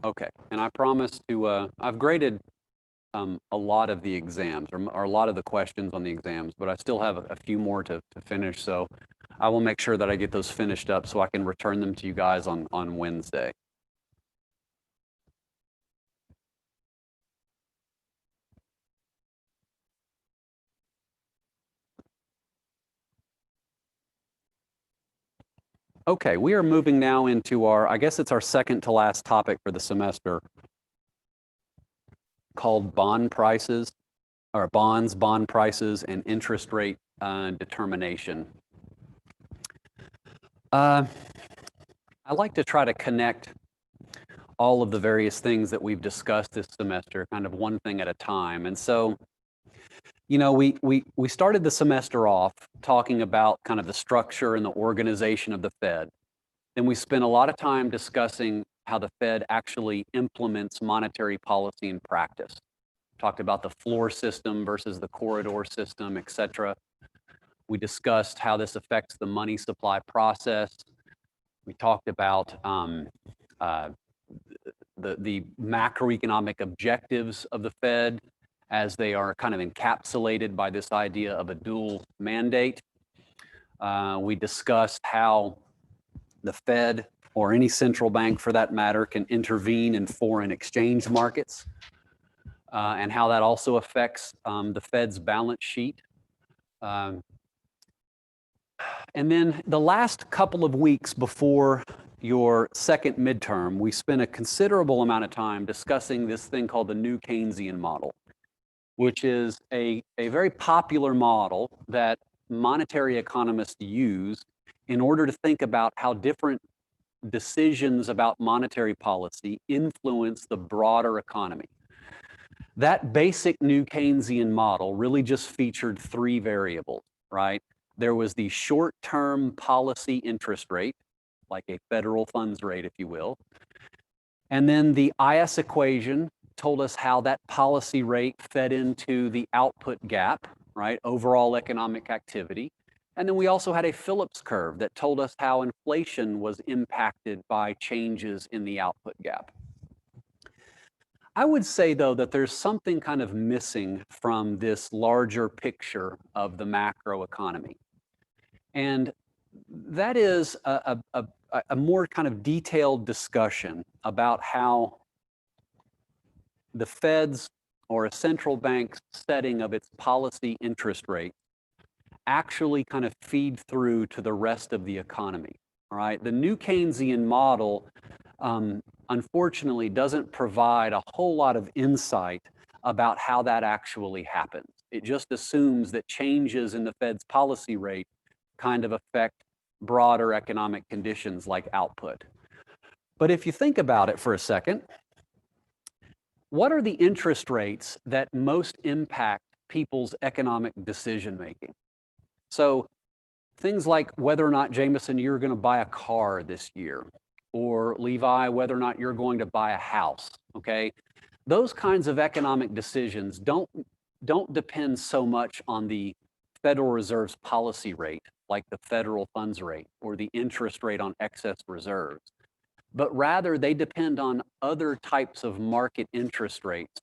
Okay, and I promise to, I've graded a lot of the exams, or a lot of the questions on the exams, but I still have a few more to finish, so I will make sure that I get those finished up so I can return them to you guys on Wednesday. Okay, we are moving now into I guess it's our second to last topic for the semester, called bond prices, or bond prices, and interest rate determination. I like to try to connect all of the various things that we've discussed this semester, kind of one thing at a time. And so, you know, we started the semester off talking about kind of the structure and the organization of the Fed. Then we spent a lot of time discussing how the Fed actually implements monetary policy in practice. Talked about the floor system versus the corridor system, et cetera. We discussed how this affects the money supply process. We talked about the macroeconomic objectives of the Fed as they are kind of encapsulated by this idea of a dual mandate. We discussed how the Fed, or any central bank for that matter, can intervene in foreign exchange markets, and how that also affects the Fed's balance sheet. And then the last couple of weeks before your second midterm, we spent a considerable amount of time discussing this thing called the new Keynesian model, which is a very popular model that monetary economists use in order to think about how different decisions about monetary policy influence the broader economy. That basic new Keynesian model really just featured three variables, right? There was the short-term policy interest rate, like a federal funds rate, if you will. And then the IS equation told us how that policy rate fed into the output gap, right? Overall economic activity. And then we also had a Phillips curve that told us how inflation was impacted by changes in the output gap. I would say, though, that there's something kind of missing from this larger picture of the macro economy. And that is a more kind of detailed discussion about how the Fed's, or a central bank's, setting of its policy interest rate actually kind of feed through to the rest of the economy. All right, the new Keynesian model unfortunately doesn't provide a whole lot of insight about how that actually happens. It just assumes that changes in the Fed's policy rate kind of affect broader economic conditions like output. But if you think about it for a second, what are the interest rates that most impact people's economic decision making? So things like whether or not, Jameson, you're going to buy a car this year, or Levi, whether or not you're going to buy a house, okay? Those kinds of economic decisions don't depend so much on the Federal Reserve's policy rate, like the federal funds rate or the interest rate on excess reserves, but rather they depend on other types of market interest rates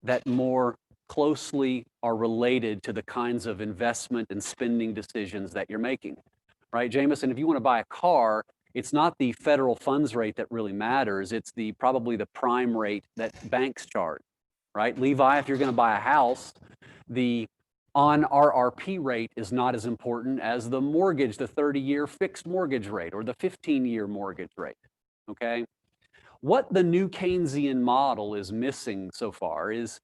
that more closely are related to the kinds of investment and spending decisions that you're making, right? Jameson, if you want to buy a car, it's not the federal funds rate that really matters. It's probably the prime rate that banks charge, right? Levi, if you're going to buy a house, the on RRP rate is not as important as the mortgage, the 30-year fixed mortgage rate or the 15-year mortgage rate, okay? What the new Keynesian model is missing so far is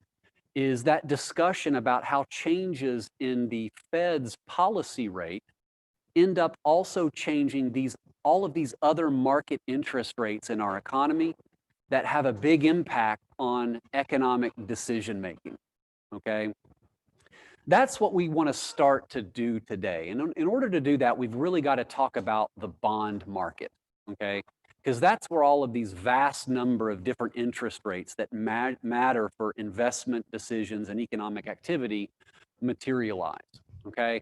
that discussion about how changes in the Fed's policy rate end up also changing all of these other market interest rates in our economy that have a big impact on economic decision making, okay? That's what we want to start to do today. And in order to do that, we've really got to talk about the bond market, okay? Because that's where all of these vast number of different interest rates that matter for investment decisions and economic activity materialize, okay?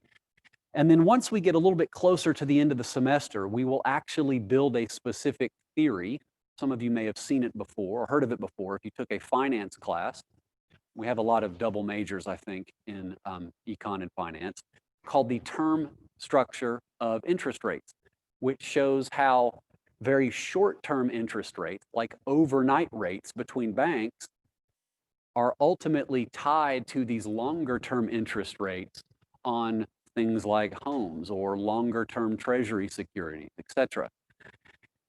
And then once we get a little bit closer to the end of the semester, we will actually build a specific theory Some of you may have seen it before or heard of it before if you took a finance class. We have a lot of double majors, I think, in econ and finance, called the term structure of interest rates, which shows how very short-term interest rates, like overnight rates between banks, are ultimately tied to these longer-term interest rates on things like homes or longer-term treasury securities, etc.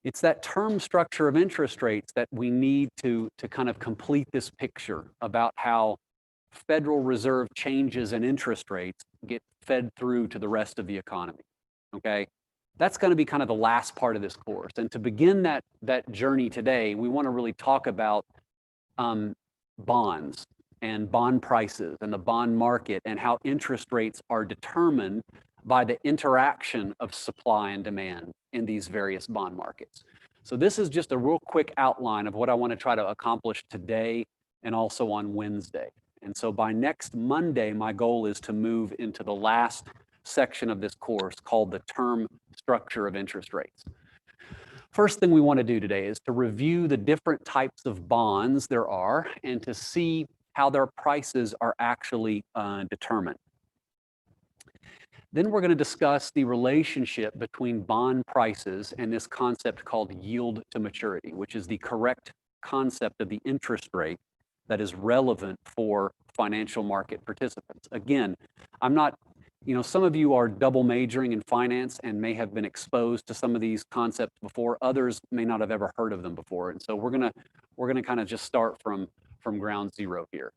It's that term structure of interest rates that we need to kind of complete this picture about how Federal Reserve changes in interest rates get fed through to the rest of the economy, okay? That's going to be kind of the last part of this course. And to begin that journey today, we want to really talk about bonds and bond prices and the bond market and how interest rates are determined by the interaction of supply and demand in these various bond markets. So this is just a real quick outline of what I want to try to accomplish today and also on Wednesday. And so by next Monday, my goal is to move into the last section of this course called the term structure of interest rates. First thing we want to do today is to review the different types of bonds there are and to see how their prices are actually determined. Then we're going to discuss the relationship between bond prices and this concept called yield to maturity, which is the correct concept of the interest rate that is relevant for financial market participants. Again, I'm not, some of you are double majoring in finance and may have been exposed to some of these concepts before. Others may not have ever heard of them before. And so we're gonna kind of just start from ground zero here.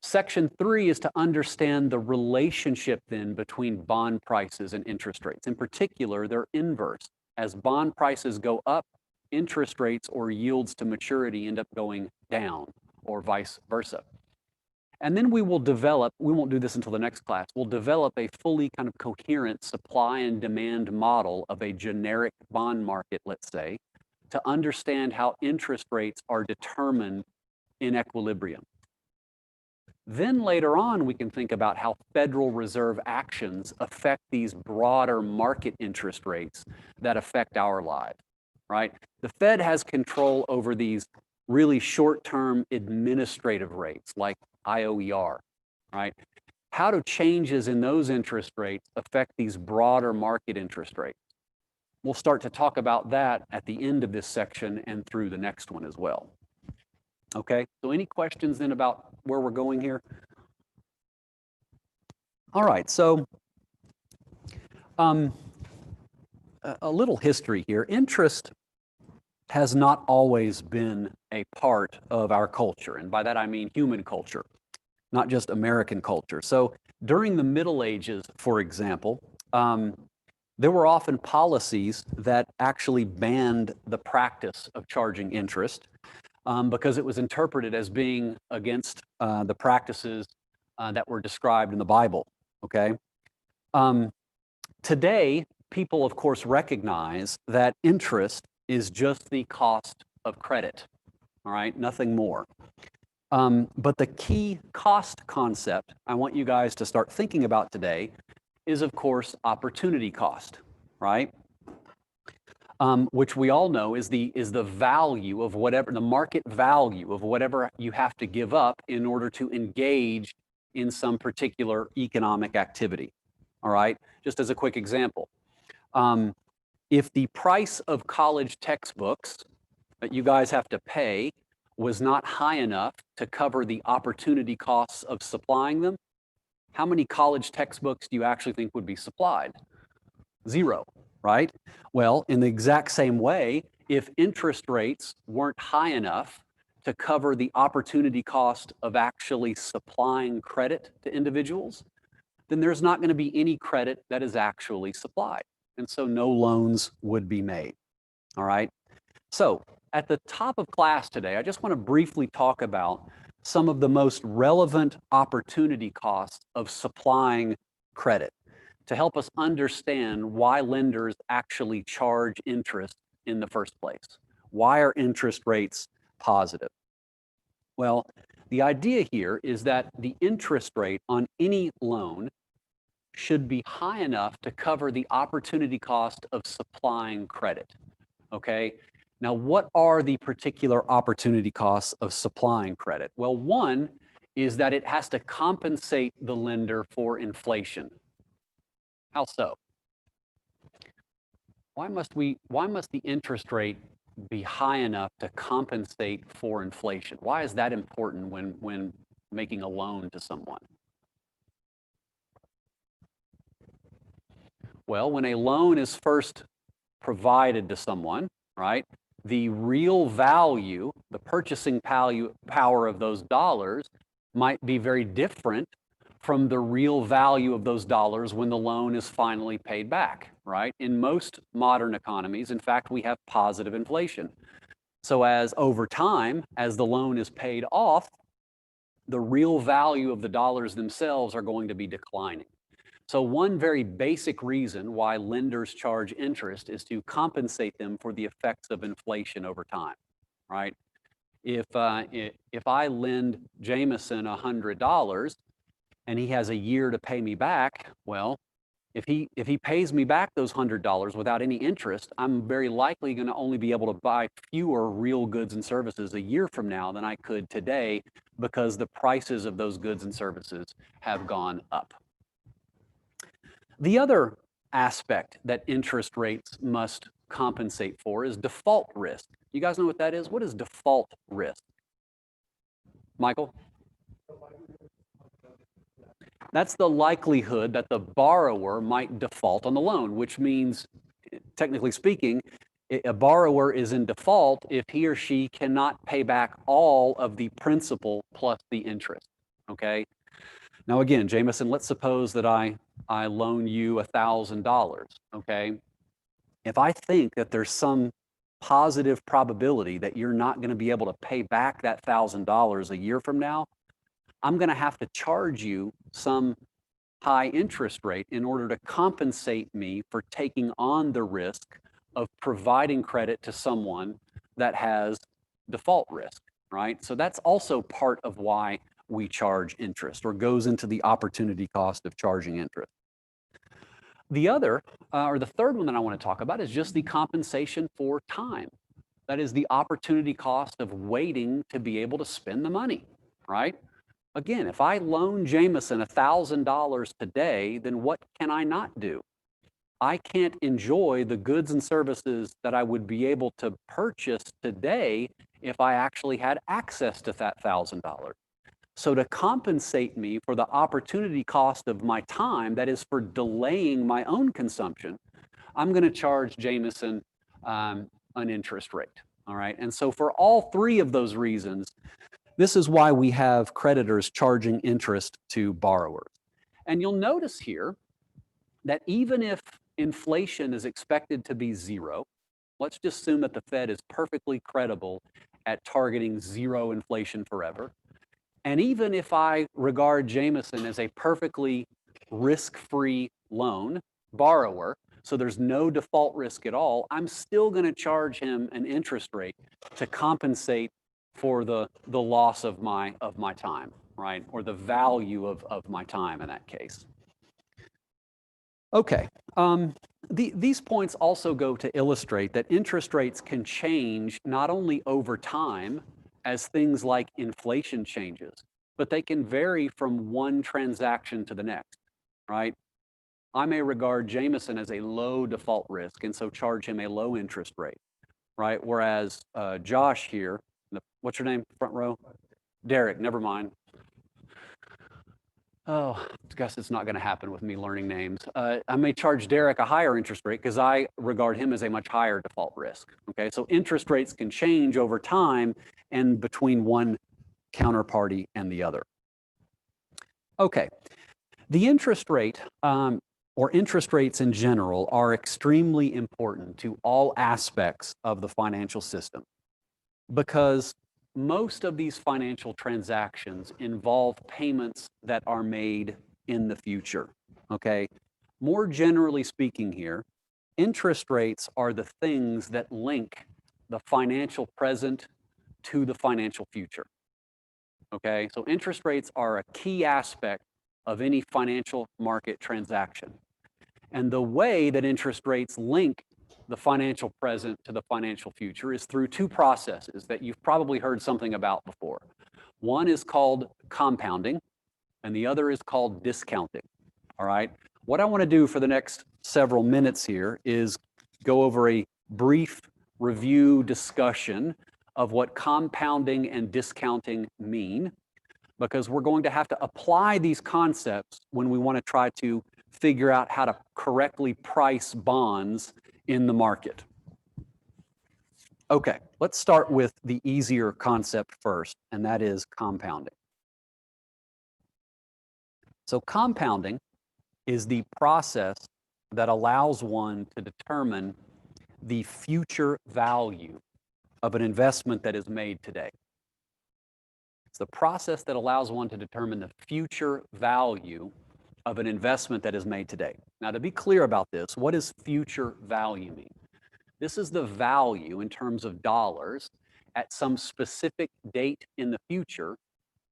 Section 3 is to understand the relationship then between bond prices and interest rates. In particular, they're inverse. As bond prices go up, interest rates or yields to maturity end up going down, or vice versa. And then we will develop, we won't do this until the next class, we'll develop a fully kind of coherent supply and demand model of a generic bond market, let's say, to understand how interest rates are determined in equilibrium. Then later on, we can think about how Federal Reserve actions affect these broader market interest rates that affect our lives, right? The Fed has control over these really short-term administrative rates like IOER, right? How do changes in those interest rates affect these broader market interest rates? We'll start to talk about that at the end of this section and through the next one as well. Okay, so any questions then about where we're going here? All right, so a little history here. Interest has not always been a part of our culture, and by that I mean human culture, not just American culture. So during the Middle Ages, for example, there were often policies that actually banned the practice of charging interest because it was interpreted as being against the practices that were described in the Bible, okay? Today, people, of course, recognize that interest is just the cost of credit, all right? Nothing more. But the key cost concept I want you guys to start thinking about today is, of course, opportunity cost, right? Which we all know is the value of whatever, the market value of whatever you have to give up in order to engage in some particular economic activity, all right? Just as a quick example, if the price of college textbooks that you guys have to pay was not high enough to cover the opportunity costs of supplying them, how many college textbooks do you actually think would be supplied? Zero, right? Well, in the exact same way, if interest rates weren't high enough to cover the opportunity cost of actually supplying credit to individuals, then there's not going to be any credit that is actually supplied. And so no loans would be made, all right? So at the top of class today, I just want to briefly talk about some of the most relevant opportunity costs of supplying credit to help us understand why lenders actually charge interest in the first place. Why are interest rates positive? Well, the idea here is that the interest rate on any loan should be high enough to cover the opportunity cost of supplying credit, okay? Now, what are the particular opportunity costs of supplying credit? Well, one is that it has to compensate the lender for inflation. How so? Why must the interest rate be high enough to compensate for inflation? Why is that important when making a loan to someone? Well, when a loan is first provided to someone, right, the real value, the purchasing power of those dollars might be very different from the real value of those dollars when the loan is finally paid back, right? In most modern economies, in fact, we have positive inflation. So as over time, as the loan is paid off, the real value of the dollars themselves are going to be declining. So one very basic reason why lenders charge interest is to compensate them for the effects of inflation over time, right? If I lend Jameson $100 and he has a year to pay me back, well, if he pays me back those $100 without any interest, I'm very likely going to only be able to buy fewer real goods and services a year from now than I could today because the prices of those goods and services have gone up. The other aspect that interest rates must compensate for is default risk. You guys know what that is? What is default risk? Michael? That's the likelihood that the borrower might default on the loan, which means, technically speaking, a borrower is in default if he or she cannot pay back all of the principal plus the interest, okay? Now again, Jameson, let's suppose that I loan you $1,000, okay? If I think that there's some positive probability that you're not going to be able to pay back that $1,000 a year from now, I'm going to have to charge you some high interest rate in order to compensate me for taking on the risk of providing credit to someone that has default risk, right? So that's also part of why we charge interest, or goes into the opportunity cost of charging interest. The other, or the third one that I want to talk about is just the compensation for time. That is the opportunity cost of waiting to be able to spend the money, right? Again, if I loan Jameson $1,000 today, then what can I not do? I can't enjoy the goods and services that I would be able to purchase today if I actually had access to that $1,000. So to compensate me for the opportunity cost of my time, that is for delaying my own consumption, I'm going to charge Jameson an interest rate, all right? And so for all three of those reasons, this is why we have creditors charging interest to borrowers. And you'll notice here that even if inflation is expected to be zero, let's just assume that the Fed is perfectly credible at targeting zero inflation forever. And even if I regard Jameson as a perfectly risk-free loan borrower, so there's no default risk at all, I'm still going to charge him an interest rate to compensate for the loss of my time, right? Or the value of my time in that case. Okay, these points also go to illustrate that interest rates can change not only over time as things like inflation changes, but they can vary from one transaction to the next, right? I may regard Jameson as a low default risk and so charge him a low interest rate, right? Whereas Josh here, what's your name, front row? Derek, never mind. Oh, I guess it's not going to happen with me learning names. I may charge Derek a higher interest rate because I regard him as a much higher default risk. Okay, so interest rates can change over time and between one counterparty and the other. Okay, the interest rate or interest rates in general are extremely important to all aspects of the financial system because most of these financial transactions involve payments that are made in the future, okay? More generally speaking here, interest rates are the things that link the financial present to the financial future, okay? So interest rates are a key aspect of any financial market transaction. And the way that interest rates link the financial present to the financial future is through two processes that you've probably heard something about before. One is called compounding, and the other is called discounting. All right. What I want to do for the next several minutes here is go over a brief review discussion of what compounding and discounting mean, because we're going to have to apply these concepts when we want to try to figure out how to correctly price bonds in the market. Okay, let's start with the easier concept first, and that is compounding. So compounding is the process that allows one to determine the future value of an investment that is made today. It's the process that allows one to determine the future value of an investment that is made today. Now, to be clear about this, what does future value mean? This is the value in terms of dollars at some specific date in the future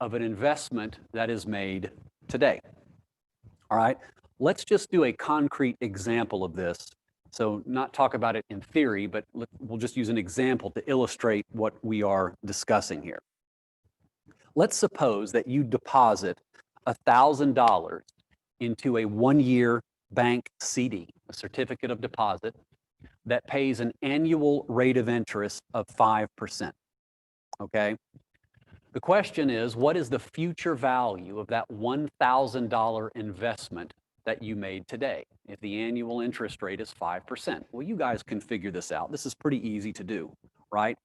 of an investment that is made today. All right, let's just do a concrete example of this. So not talk about it in theory, but we'll just use an example to illustrate what we are discussing here. Let's suppose that you deposit $1,000 into a one-year bank CD, a certificate of deposit, that pays an annual rate of interest of 5%, okay? The question is, what is the future value of that $1,000 investment that you made today if the annual interest rate is 5%? Well, you guys can figure this out. This is pretty easy to do, right?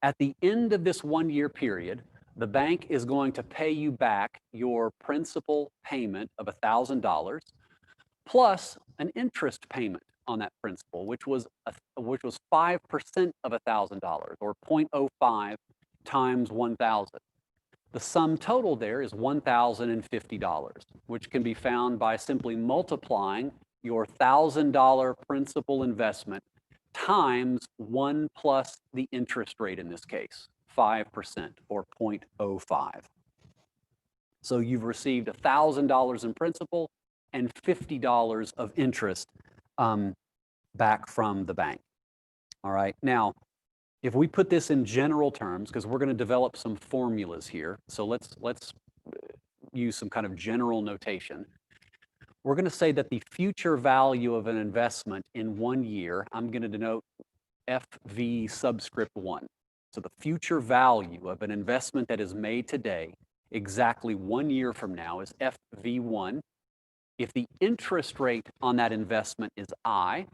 At the end of this one-year period, the bank is going to pay you back your principal payment of $1,000 plus an interest payment on that principal, which was 5% of $1,000, or 0.05 times 1,000. The sum total there is $1,050, which can be found by simply multiplying your $1,000 principal investment times 1 plus the interest rate in this case, 5%, or 0.05. So you've received $1,000 in principal and $50 of interest back from the bank. All right, now, if we put this in general terms, because we're going to develop some formulas here, so let's use some kind of general notation. We're going to say that the future value of an investment in 1 year, I'm going to denote FV subscript 1. So the future value of an investment that is made today, exactly 1 year from now, is FV1. If the interest rate on that investment is I,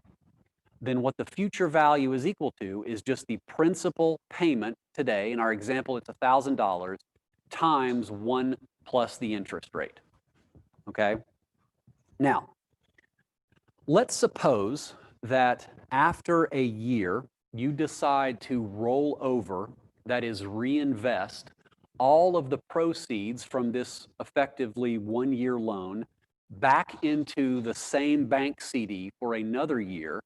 then what the future value is equal to is just the principal payment today. In our example, it's $1,000 times 1 plus the interest rate, okay? Now, let's suppose that after a year, you decide to roll over, that is reinvest, all of the proceeds from this effectively 1-year loan back into the same bank CD for another year,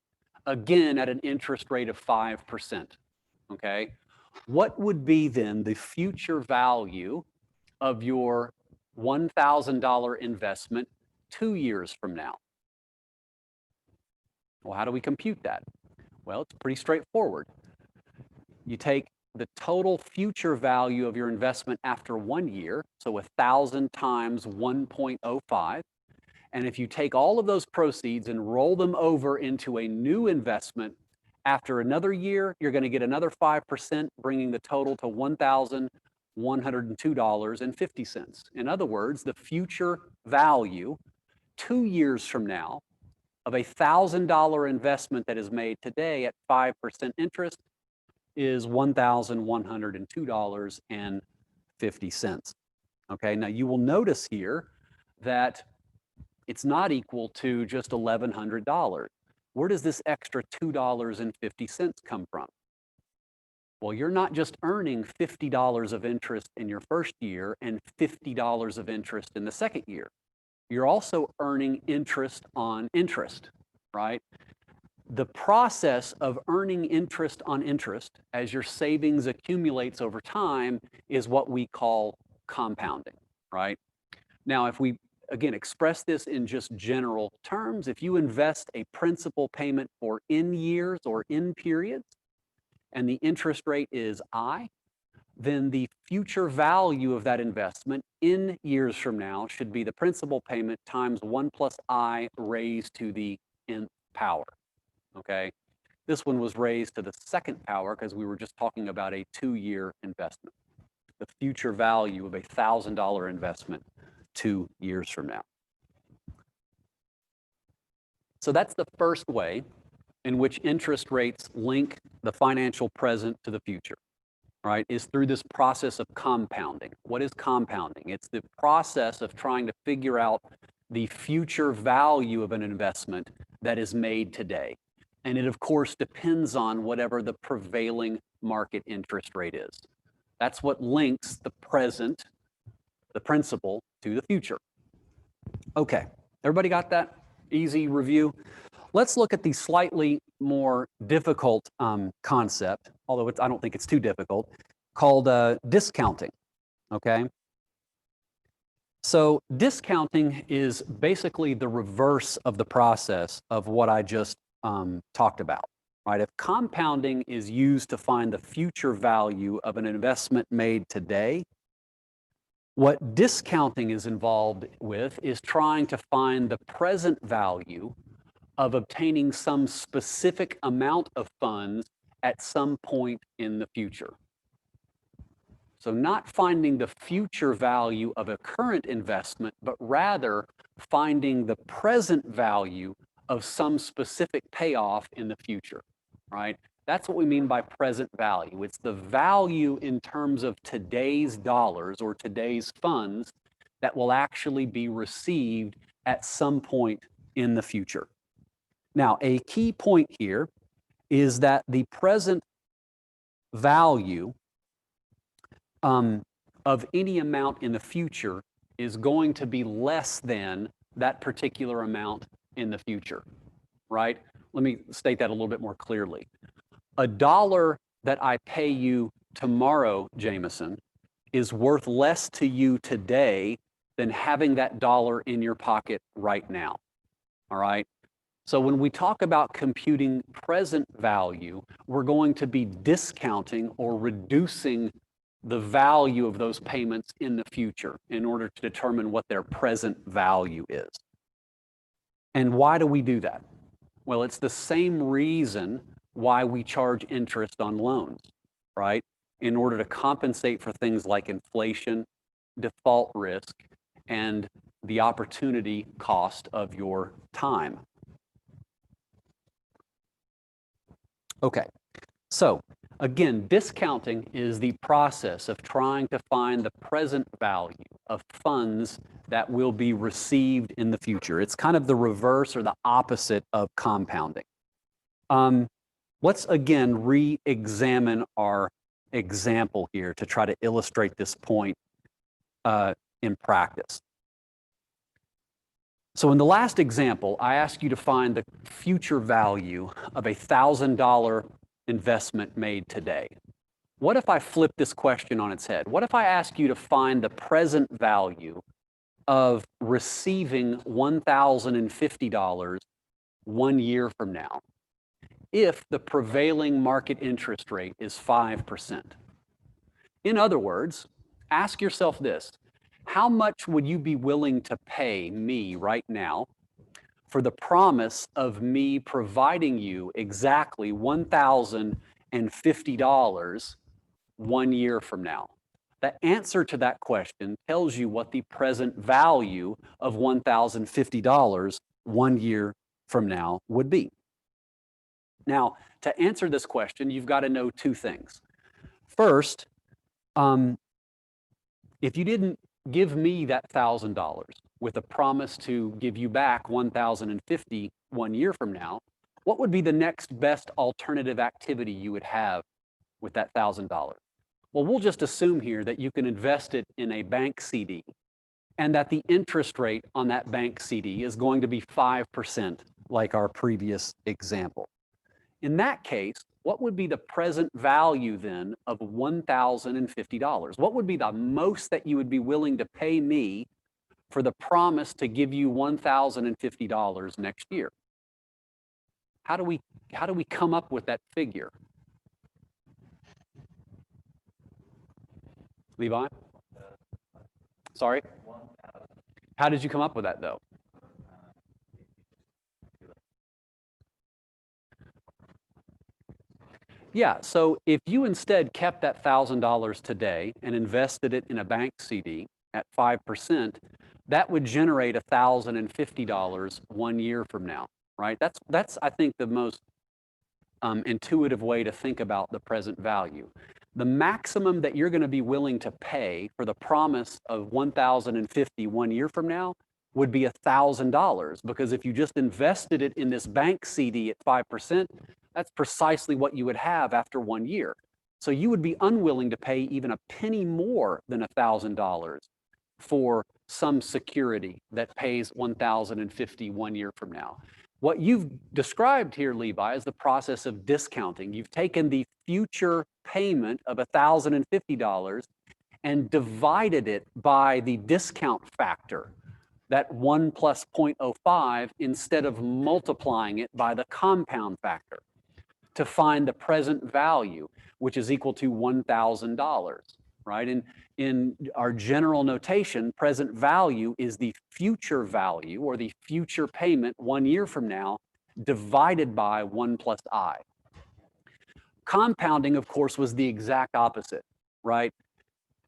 again at an interest rate of 5%, okay? What would be then the future value of your $1,000 investment 2 years from now? Well, how do we compute that? Well, it's pretty straightforward. You take the total future value of your investment after 1 year, so 1,000 times 1.05, and if you take all of those proceeds and roll them over into a new investment after another year, you're going to get another 5%, bringing the total to $1,102.50. In other words, the future value 2 years from now of a $1,000 investment that is made today at 5% interest is $1,102.50. Okay, now you will notice here that it's not equal to just $1,100. Where does this extra $2.50 come from? Well, you're not just earning $50 of interest in your first year and $50 of interest in the second year. You're also earning interest on interest, right? The process of earning interest on interest as your savings accumulates over time is what we call compounding, right? Now, if we again, express this in just general terms. If you invest a principal payment for in years or in periods, and the interest rate is I, then the future value of that investment in years from now should be the principal payment times 1 plus I raised to the nth power, okay? This one was raised to the second power because we were just talking about a 2-year investment. The future value of a $1,000 investment 2 years from now. So that's the first way in which interest rates link the financial present to the future, right, is through this process of compounding. What is compounding? It's the process of trying to figure out the future value of an investment that is made today. And it, of course, depends on whatever the prevailing market interest rate is. That's what links the present, the principal, to the future. Okay, everybody got that? Easy review. Let's look at the slightly more difficult concept, although I don't think it's too difficult, called discounting, okay? So discounting is basically the reverse of the process of what I just talked about, right? If compounding is used to find the future value of an investment made today, what discounting is involved with is trying to find the present value of obtaining some specific amount of funds at some point in the future. So not finding the future value of a current investment, but rather finding the present value of some specific payoff in the future, right? That's what we mean by present value. It's the value in terms of today's dollars or today's funds that will actually be received at some point in the future. Now, a key point here is that the present value of any amount in the future is going to be less than that particular amount in the future, right? Let me state that a little bit more clearly. $1 that I pay you tomorrow, Jameson, is worth less to you today than having that dollar in your pocket right now, all right? So when we talk about computing present value, we're going to be discounting or reducing the value of those payments in the future in order to determine what their present value is. And why do we do that? Well, it's the same reason why we charge interest on loans, right? In order to compensate for things like inflation, default risk, and the opportunity cost of your time. Okay, so again, discounting is the process of trying to find the present value of funds that will be received in the future. It's kind of the reverse or the opposite of compounding. Let's again re-examine our example here to try to illustrate this point in practice. So in the last example, I asked you to find the future value of a $1,000 investment made today. What if I flip this question on its head? What if I ask you to find the present value of receiving $1,050 1 year from now if the prevailing market interest rate is 5%? In other words, ask yourself this: how much would you be willing to pay me right now for the promise of me providing you exactly $1,050 1 year from now? The answer to that question tells you what the present value of $1,050 1 year from now would be. Now, to answer this question, you've got to know two things. First, if you didn't give me that $1,000 with a promise to give you back $1,050 1 year from now, what would be the next best alternative activity you would have with that $1,000? Well, we'll just assume here that you can invest it in a bank CD and that the interest rate on that bank CD is going to be 5%, like our previous example. In that case, what would be the present value then of $1,050? What would be the most that you would be willing to pay me for the promise to give you $1,050 next year? How do we come up with that figure? Levi? Sorry? How did you come up with that, though? Yeah, so if you instead kept that $1,000 today and invested it in a bank CD at 5%, that would generate $1,050 1 year from now, right? That's I think the most intuitive way to think about the present value. The maximum that you're going to be willing to pay for the promise of $1,050 1 year from now would be $1,000, because if you just invested it in this bank CD at 5%, that's precisely what you would have after 1 year. So you would be unwilling to pay even a penny more than $1,000 for some security that pays $1,050 1 year from now. What you've described here, Levi, is the process of discounting. You've taken the future payment of $1,050 and divided it by the discount factor, that 1 plus 0.05, instead of multiplying it by the compound factor to find the present value, which is equal to $1,000, right? And in our general notation, present value is the future value, or the future payment 1 year from now, divided by 1 plus I. Compounding, of course, was the exact opposite, right?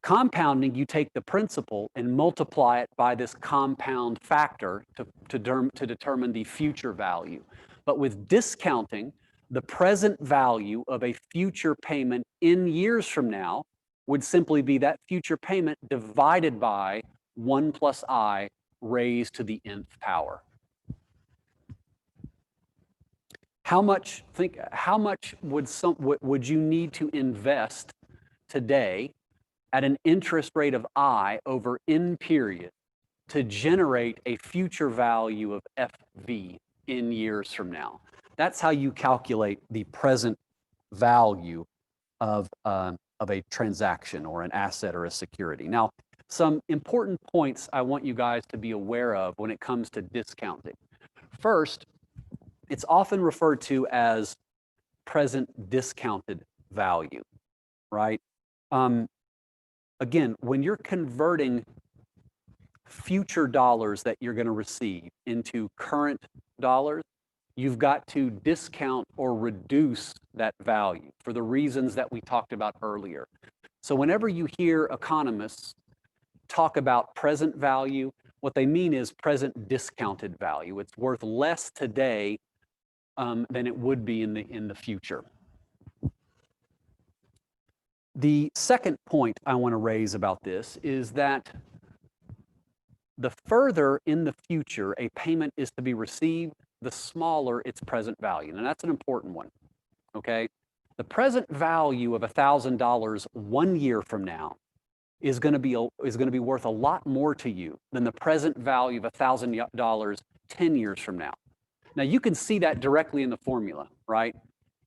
Compounding, you take the principal and multiply it by this compound factor to determine the future value. But with discounting, the present value of a future payment in years from now would simply be that future payment divided by 1 plus I raised to the nth power. How much would you need to invest today at an interest rate of I over n period to generate a future value of FV in years from now? That's how you calculate the present value of a transaction or an asset or a security. Now, some important points I want you guys to be aware of when it comes to discounting. First, it's often referred to as present discounted value, right? Again, when you're converting future dollars that you're going to receive into current dollars, you've got to discount or reduce that value for the reasons that we talked about earlier. So whenever you hear economists talk about present value, what they mean is present discounted value. It's worth less today than it would be in the future. The second point I want to raise about this is that the further in the future a payment is to be received, the smaller its present value. And that's an important one, okay? The present value of $1,000 1 year from now is going to be worth a lot more to you than the present value of $1,000 10 years from now. Now, you can see that directly in the formula, right?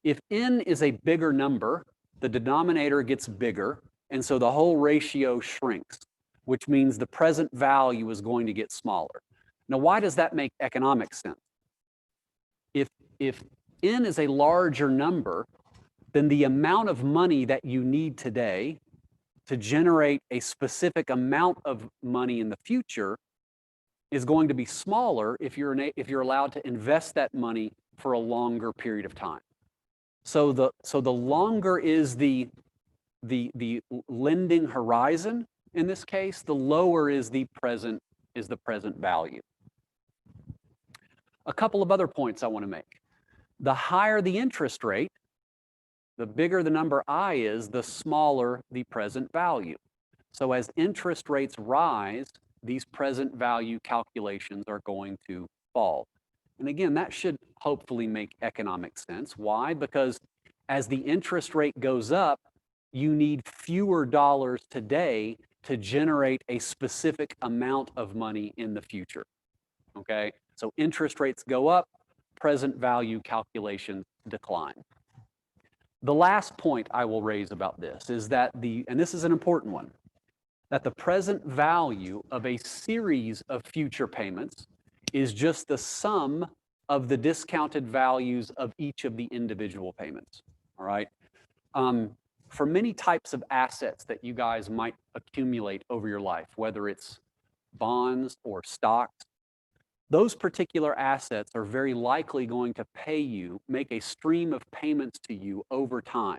If n is a bigger number, the denominator gets bigger, and so the whole ratio shrinks, which means the present value is going to get smaller. Now, why does that make economic sense? If n is a larger number, then the amount of money that you need today to generate a specific amount of money in the future is going to be smaller if you're allowed to invest that money for a longer period of time. So the longer is the lending horizon in this case, the lower is the present value. A couple of other points I want to make. The higher the interest rate, the bigger the number I is, the smaller the present value. So as interest rates rise, these present value calculations are going to fall. And again, that should hopefully make economic sense. Why? Because as the interest rate goes up, you need fewer dollars today to generate a specific amount of money in the future, okay? So interest rates go up, present value calculations decline. The last point I will raise about this is that and this is an important one, that the present value of a series of future payments is just the sum of the discounted values of each of the individual payments, all right? For many types of assets that you guys might accumulate over your life, whether it's bonds or stocks, those particular assets are very likely going to make a stream of payments to you over time.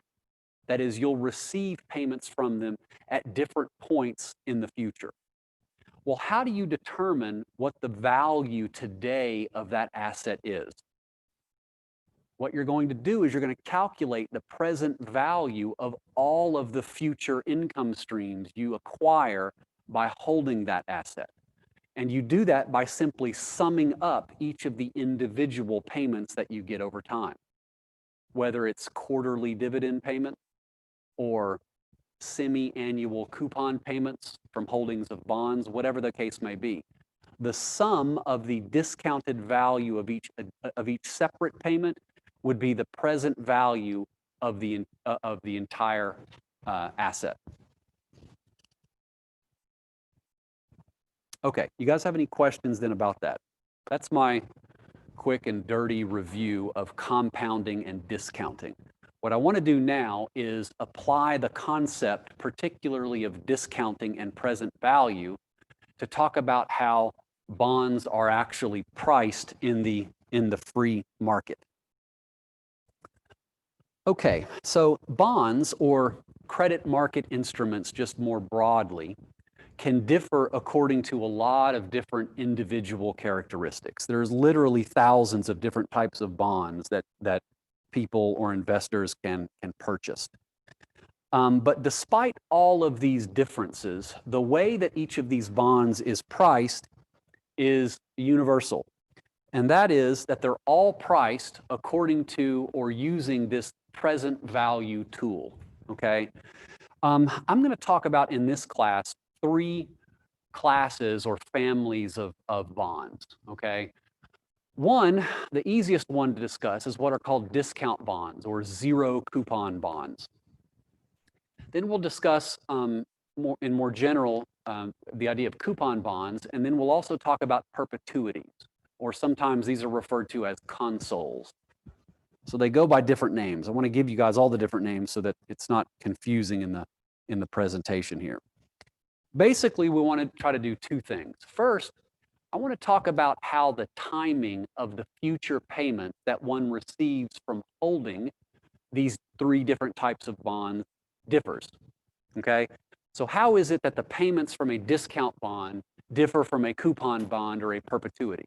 That is, you'll receive payments from them at different points in the future. Well, how do you determine what the value today of that asset is? What you're going to do is you're going to calculate the present value of all of the future income streams you acquire by holding that asset. And you do that by simply summing up each of the individual payments that you get over time, whether it's quarterly dividend payments or semi-annual coupon payments from holdings of bonds, whatever the case may be. The sum of the discounted value of each separate payment would be the present value of the entire asset. Okay, you guys have any questions then about that? That's my quick and dirty review of compounding and discounting. What I want to do now is apply the concept, particularly of discounting and present value, to talk about how bonds are actually priced in the free market. Okay, so bonds, or credit market instruments just more broadly, can differ according to a lot of different individual characteristics. There's literally thousands of different types of bonds that people or investors can purchase. But despite all of these differences, the way that each of these bonds is priced is universal. And that is that they're all priced according to or using this present value tool, okay? I'm going to talk about in this class 3 classes or families of bonds, okay? One, the easiest one to discuss is what are called discount bonds or zero coupon bonds. Then we'll discuss more general the idea of coupon bonds, and then we'll also talk about perpetuities, or sometimes these are referred to as consols. So they go by different names. I want to give you guys all the different names so that it's not confusing in the presentation here. Basically, we want to try to do 2 things. First, I want to talk about how the timing of the future payment that one receives from holding these 3 different types of bonds differs, okay? So how is it that the payments from a discount bond differ from a coupon bond or a perpetuity?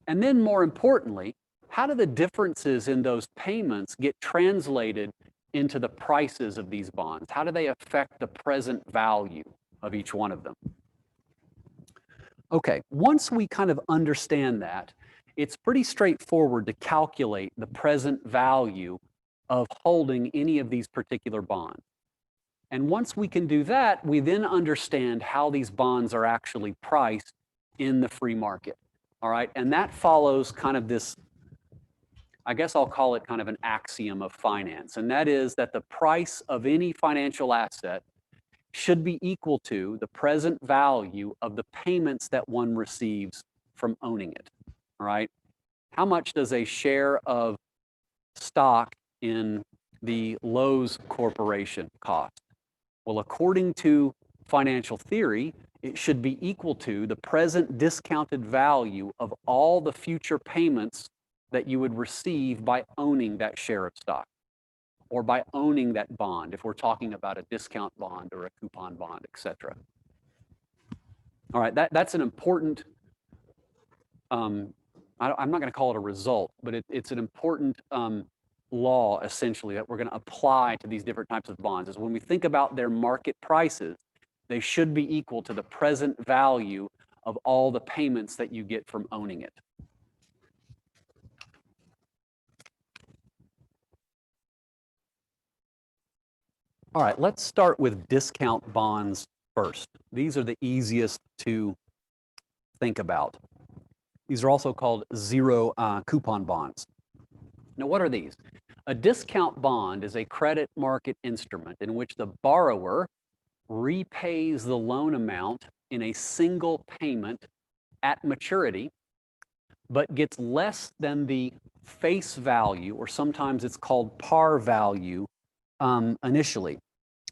And then more importantly, how do the differences in those payments get translated into the prices of these bonds? How do they affect the present value of each one of them? Okay, once we kind of understand that, it's pretty straightforward to calculate the present value of holding any of these particular bonds. And once we can do that, we then understand how these bonds are actually priced in the free market. All right, and that follows kind of this, I guess I'll call it kind of an axiom of finance, and that is that the price of any financial asset should be equal to the present value of the payments that one receives from owning it. All right, how much does a share of stock in the Lowe's Corporation cost? Well, according to financial theory, it should be equal to the present discounted value of all the future payments that you would receive by owning that share of stock or by owning that bond, if we're talking about a discount bond or a coupon bond, et cetera. All right, that's an important, I'm not going to call it a result, but it's an important law, essentially, that we're going to apply to these different types of bonds, is when we think about their market prices, they should be equal to the present value of all the payments that you get from owning it. All right, let's start with discount bonds first. These are the easiest to think about. These are also called zero coupon bonds. Now, what are these? A discount bond is a credit market instrument in which the borrower repays the loan amount in a single payment at maturity, but gets less than the face value, or sometimes it's called par value, initially.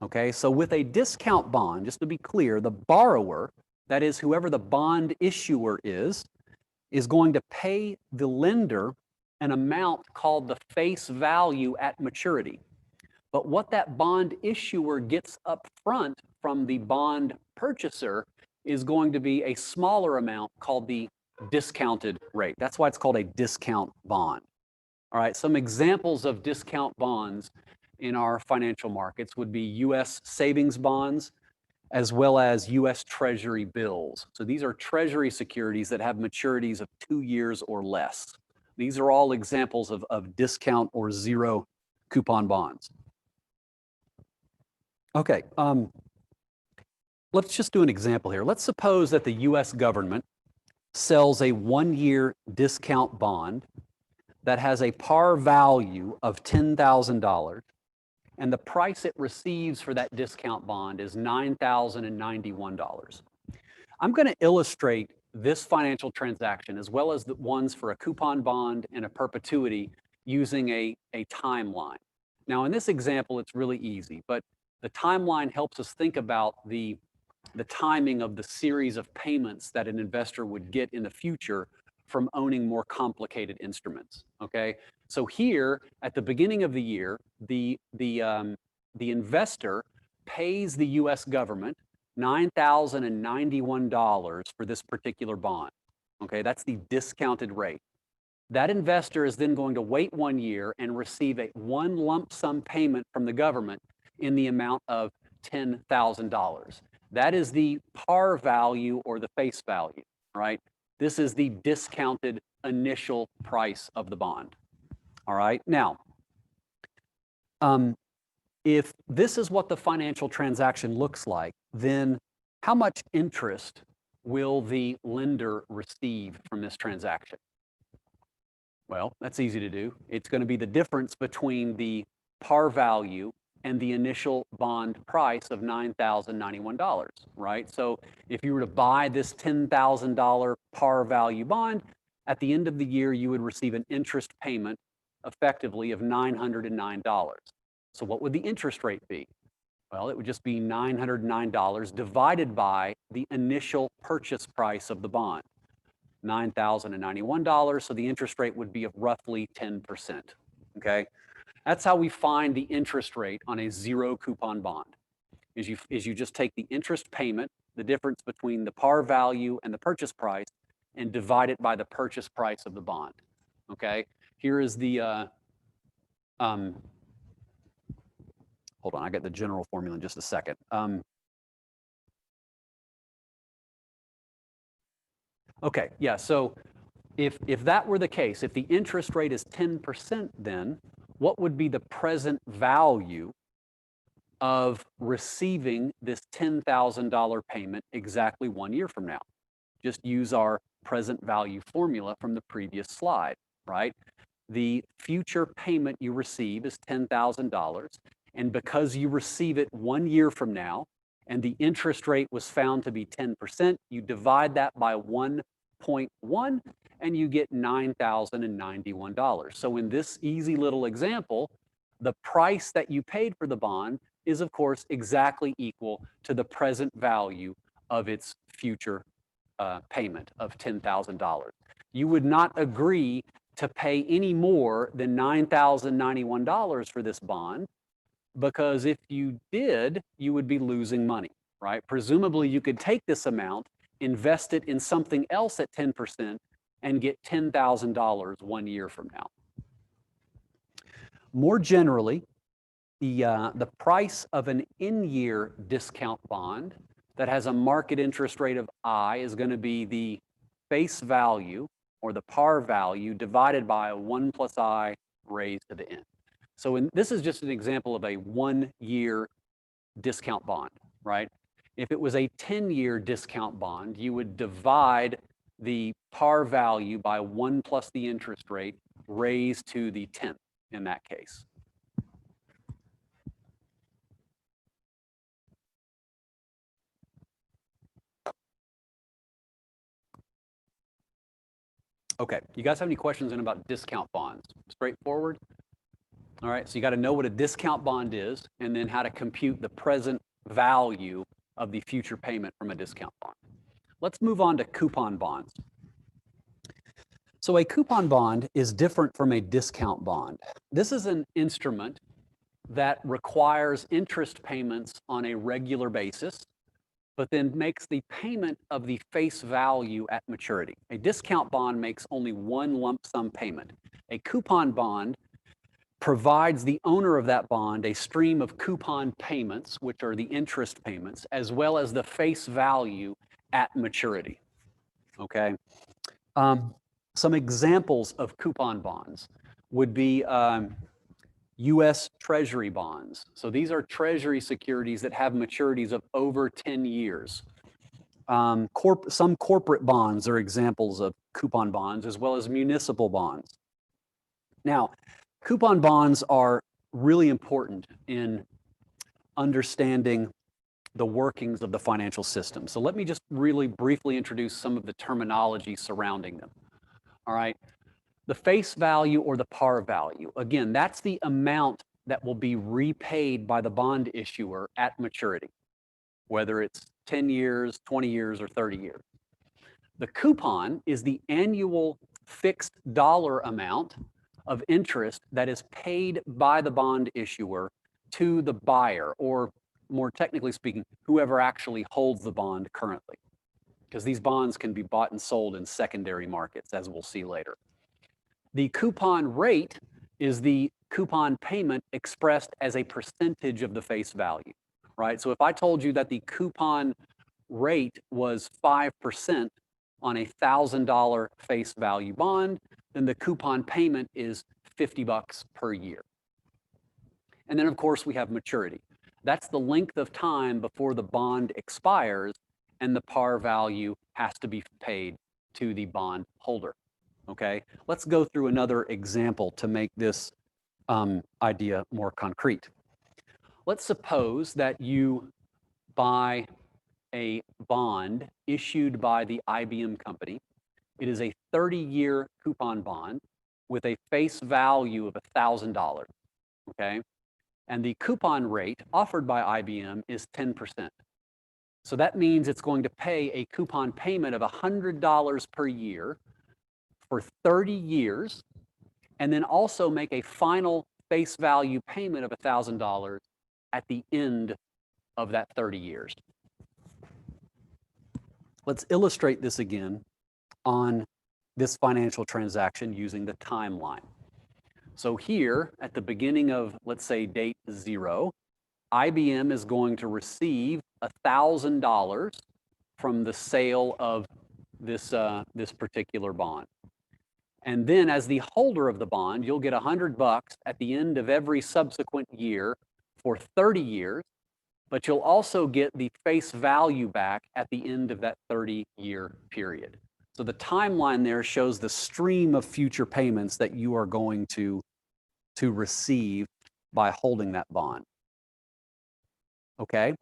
Okay, so with a discount bond, just to be clear, the borrower, that is whoever the bond issuer is going to pay the lender an amount called the face value at maturity. But what that bond issuer gets up front from the bond purchaser is going to be a smaller amount called the discounted rate. That's why it's called a discount bond. All right, some examples of discount bonds in our financial markets would be US savings bonds, as well as US Treasury bills. So these are Treasury securities that have maturities of 2 years or less. These are all examples of discount or zero coupon bonds. Okay, let's just do an example here. Let's suppose that the US government sells a 1-year discount bond that has a par value of $10,000, and the price it receives for that discount bond is $9,091. I'm going to illustrate this financial transaction as well as the ones for a coupon bond and a perpetuity using a timeline. Now, in this example, it's really easy, but the timeline helps us think about the timing of the series of payments that an investor would get in the future from owning more complicated instruments. Okay, so here at the beginning of the year, the investor pays the U.S. government $9,091 for this particular bond. Okay, that's the discounted rate. That investor is then going to wait 1 year and receive one lump sum payment from the government in the amount of $10,000. That is the par value or the face value, right? This is the discounted initial price of the bond. All right, now, if this is what the financial transaction looks like, then how much interest will the lender receive from this transaction? Well, that's easy to do. It's going to be the difference between the par value and the initial bond price of $9,091, right? So if you were to buy this $10,000 par value bond, at the end of the year, you would receive an interest payment effectively of $909. So what would the interest rate be? Well, it would just be $909 divided by the initial purchase price of the bond, $9,091. So the interest rate would be of roughly 10%, okay? That's how we find the interest rate on a zero coupon bond, is you just take the interest payment, the difference between the par value and the purchase price, and divide it by the purchase price of the bond, okay? Here is the, hold on, I got the general formula in just a second. Okay, yeah, so if that were the case, if the interest rate is 10%, then what would be the present value of receiving this $10,000 payment exactly 1 year from now? Just use our present value formula from the previous slide, right? The future payment you receive is $10,000, and because you receive it 1 year from now, and the interest rate was found to be 10%, you divide that by 1.1, and you get $9,091. So in this easy little example, the price that you paid for the bond is, of course, exactly equal to the present value of its future payment of $10,000. You would not agree to pay any more than $9,091 for this bond, because if you did, you would be losing money, right? Presumably, you could take this amount, invest it in something else at 10%, and get $10,000 1 year from now. More generally, the price of an in-year discount bond that has a market interest rate of I is going to be the face value or the par value divided by 1 plus I raised to the n. So this is just an example of a 1-year discount bond, right? If it was a 10-year discount bond, you would divide the par value by 1 plus the interest rate raised to the 10th in that case. Okay, you guys have any questions in about discount bonds? Straightforward? All right, so you got to know what a discount bond is and then how to compute the present value of the future payment from a discount bond. Let's move on to coupon bonds. So a coupon bond is different from a discount bond. This is an instrument that requires interest payments on a regular basis, but then makes the payment of the face value at maturity. A discount bond makes only one lump sum payment. A coupon bond provides the owner of that bond a stream of coupon payments, which are the interest payments, as well as the face value at maturity. Okay. Some examples of coupon bonds would be U.S. Treasury bonds. So these are Treasury securities that have maturities of over 10 years. Some corporate bonds are examples of coupon bonds, as well as municipal bonds. Now, coupon bonds are really important in understanding the workings of the financial system. So let me just really briefly introduce some of the terminology surrounding them. All right. The face value or the par value, again, that's the amount that will be repaid by the bond issuer at maturity, whether it's 10 years, 20 years, or 30 years. The coupon is the annual fixed dollar amount of interest that is paid by the bond issuer to the buyer, or more technically speaking, whoever actually holds the bond currently, because these bonds can be bought and sold in secondary markets, as we'll see later. The coupon rate is the coupon payment expressed as a percentage of the face value, right? So if I told you that the coupon rate was 5% on a $1,000 face value bond, then the coupon payment is $50 per year. And then of course we have maturity. That's the length of time before the bond expires and the par value has to be paid to the bond holder. Okay, let's go through another example to make this idea more concrete. Let's suppose that you buy a bond issued by the IBM company. It is a 30-year coupon bond with a face value of $1,000, okay? And the coupon rate offered by IBM is 10%. So that means it's going to pay a coupon payment of $100 per year for 30 years, and then also make a final face value payment of $1,000 at the end of that 30 years. Let's illustrate this again on this financial transaction using the timeline. So here, at the beginning of, let's say, date 0, IBM is going to receive $1,000 from the sale of this particular bond. And then as the holder of the bond, you'll get $100 at the end of every subsequent year for 30 years, but you'll also get the face value back at the end of that 30-year period. So the timeline there shows the stream of future payments that you are going to receive by holding that bond. Okay?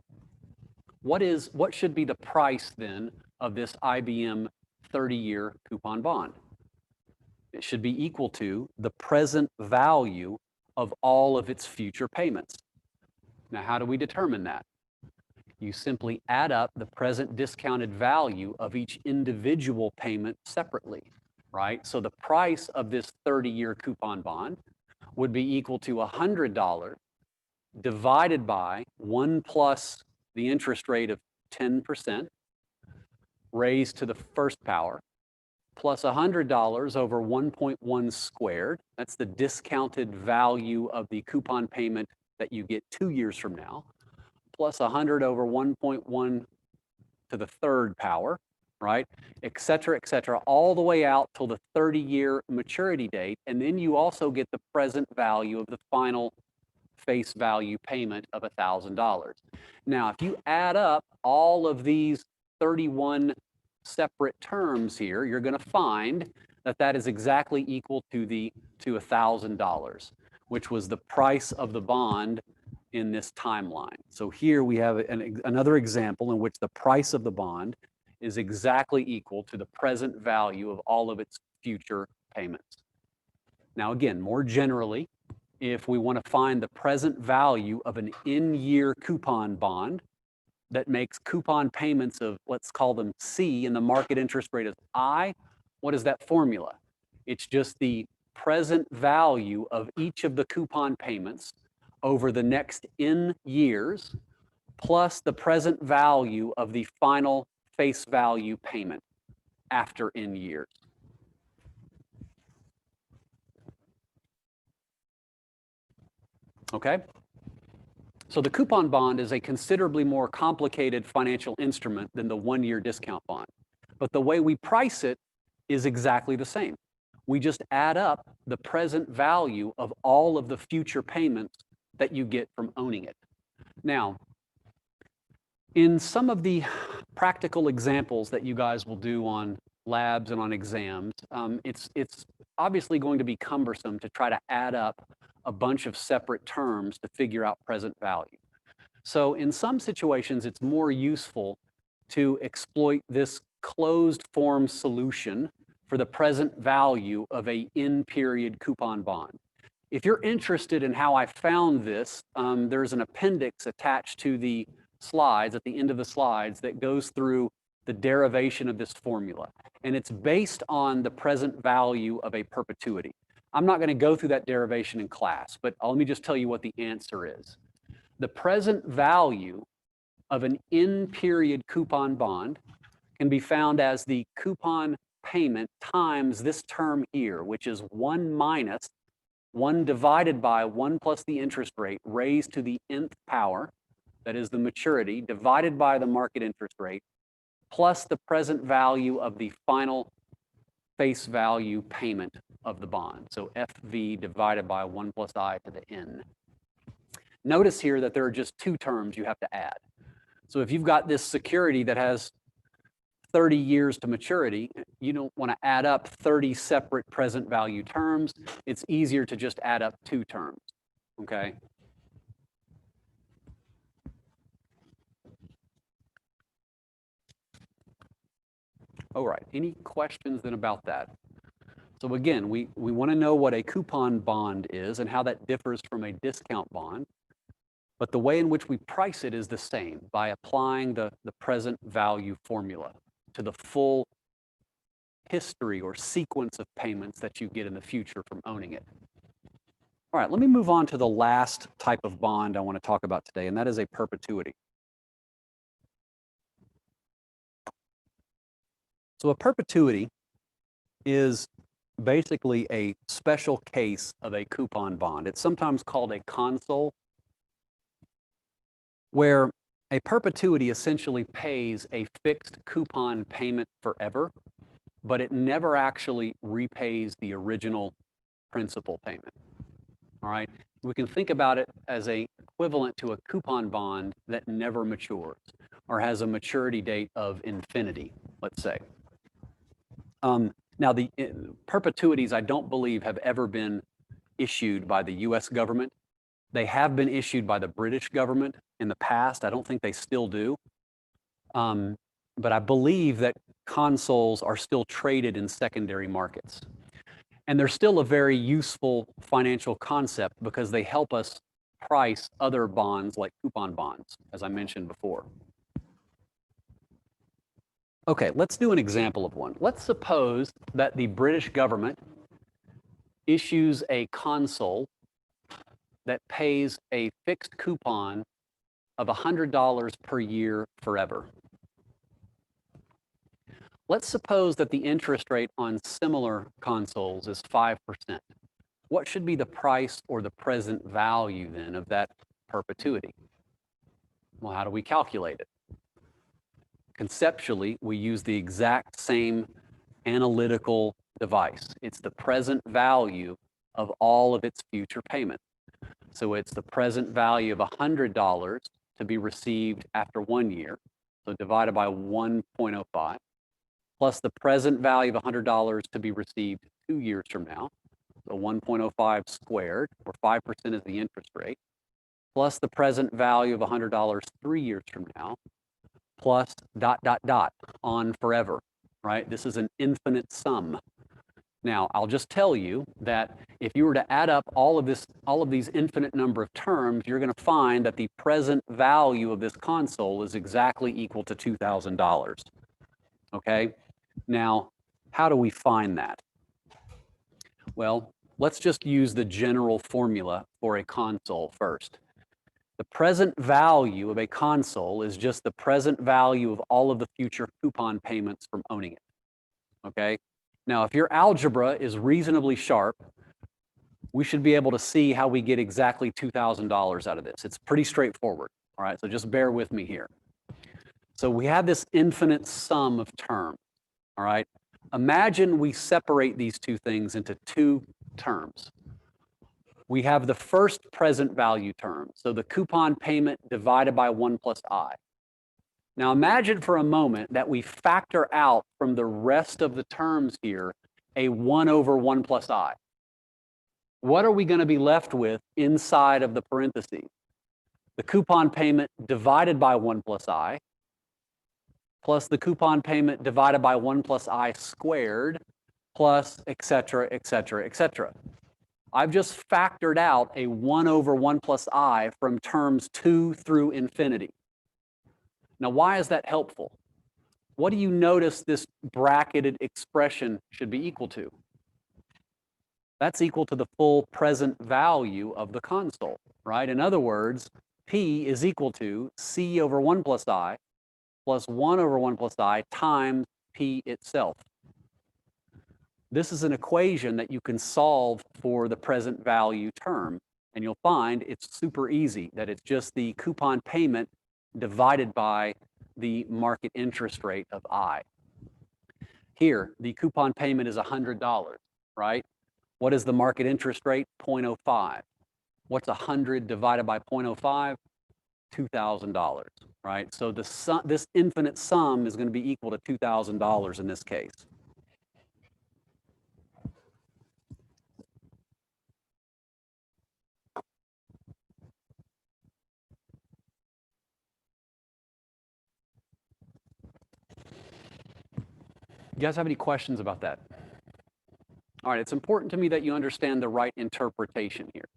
What should be the price then of this IBM 30-year coupon bond? It should be equal to the present value of all of its future payments. Now, how do we determine that? You simply add up the present discounted value of each individual payment separately, right? So the price of this 30-year coupon bond would be equal to $100 divided by 1 plus the interest rate of 10% raised to the first power, plus $100 over 1.1 squared. That's the discounted value of the coupon payment that you get 2 years from now, plus 100 over 1.1 to the third power, right? Et cetera, all the way out till the 30-year maturity date. And then you also get the present value of the final face value payment of $1,000. Now, if you add up all of these 31 separate terms here, you're going to find that that is exactly equal to $1,000, which was the price of the bond in this timeline. So here we have another example in which the price of the bond is exactly equal to the present value of all of its future payments. Now again, more generally, if we want to find the present value of an in-year coupon bond that makes coupon payments of, let's call them C, and the market interest rate is I, what is that formula? It's just the present value of each of the coupon payments over the next N years, plus the present value of the final face value payment after N years. Okay? So the coupon bond is a considerably more complicated financial instrument than the one-year discount bond. But the way we price it is exactly the same. We just add up the present value of all of the future payments that you get from owning it. Now, in some of the practical examples that you guys will do on labs and on exams, it's obviously going to be cumbersome to try to add up a bunch of separate terms to figure out present value. So in some situations, it's more useful to exploit this closed form solution for the present value of a in-period coupon bond. If you're interested in how I found this, there's an appendix attached to the slides, at the end of the slides, that goes through the derivation of this formula. And it's based on the present value of a perpetuity. I'm not going to go through that derivation in class, but let me just tell you what the answer is. The present value of an in-period coupon bond can be found as the coupon payment times this term here, which is 1 minus 1 divided by 1 plus the interest rate raised to the nth power, that is the maturity, divided by the market interest rate, plus the present value of the final face value payment of the bond. So FV divided by 1 plus I to the N. Notice here that there are just two terms you have to add. So if you've got this security that has 30 years to maturity, you don't want to add up 30 separate present value terms. It's easier to just add up two terms, okay? All right, any questions then about that? So again, we want to know what a coupon bond is and how that differs from a discount bond. But the way in which we price it is the same, by applying the present value formula to the full history or sequence of payments that you get in the future from owning it. All right, let me move on to the last type of bond I want to talk about today, and that is a perpetuity. So a perpetuity is basically a special case of a coupon bond. It's sometimes called a console, where a perpetuity essentially pays a fixed coupon payment forever, but it never actually repays the original principal payment. All right, we can think about it as a equivalent to a coupon bond that never matures or has a maturity date of infinity, let's say. Now, the perpetuities, I don't believe, have ever been issued by the US government. They have been issued by the British government in the past. I don't think they still do. But I believe that consoles are still traded in secondary markets. And they're still a very useful financial concept because they help us price other bonds like coupon bonds, as I mentioned before. Okay, let's do an example of one. Let's suppose that the British government issues a console that pays a fixed coupon of $100 per year forever. Let's suppose that the interest rate on similar consoles is 5%. What should be the price or the present value then of that perpetuity? Well, how do we calculate it? Conceptually, we use the exact same analytical device. It's the present value of all of its future payments. So it's the present value of $100 to be received after 1 year, so divided by 1.05, plus the present value of $100 to be received 2 years from now, so 1.05 squared, where 5% is the interest rate, plus the present value of $100 3 years from now, plus ... on forever, right? This is an infinite sum. Now, I'll just tell you that if you were to add up all of these infinite number of terms, you're going to find that the present value of this console is exactly equal to $2,000. Okay? Now, how do we find that? Well, let's just use the general formula for a console first. The present value of a console is just the present value of all of the future coupon payments from owning it. Okay? Now, if your algebra is reasonably sharp, we should be able to see how we get exactly $2,000 out of this. It's pretty straightforward. All right, so just bear with me here. So we have this infinite sum of terms. All right, imagine we separate these two things into two terms. We have the first present value term, so the coupon payment divided by 1 plus I. Now imagine for a moment that we factor out from the rest of the terms here a 1 over 1 plus I. What are we going to be left with inside of the parentheses? The coupon payment divided by 1 plus I, plus the coupon payment divided by 1 plus I squared, plus et cetera, et cetera, et cetera. I've just factored out a 1 over 1 plus I from terms 2 through infinity. Now, why is that helpful? What do you notice this bracketed expression should be equal to? That's equal to the full present value of the console, right? In other words, P is equal to C over 1 plus I plus 1 over 1 plus I times P itself. This is an equation that you can solve for the present value term, and you'll find it's super easy, that it's just the coupon payment divided by the market interest rate of I. Here, the coupon payment is $100, right? What is the market interest rate? 0.05. What's 100 divided by 0.05? $2,000, right? So this infinite sum is going to be equal to $2,000 in this case. You guys have any questions about that? All right, it's important to me that you understand the right interpretation here.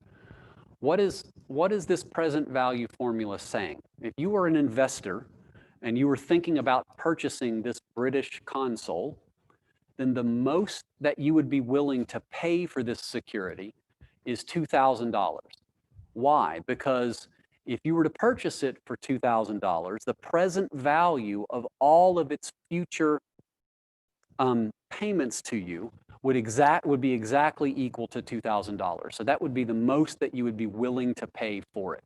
What is this present value formula saying? If you were an investor and you were thinking about purchasing this British console, then the most that you would be willing to pay for this security is $2,000. Why? Because if you were to purchase it for $2,000, the present value of all of its future payments to you would be exactly equal to $2,000. So that would be the most that you would be willing to pay for it.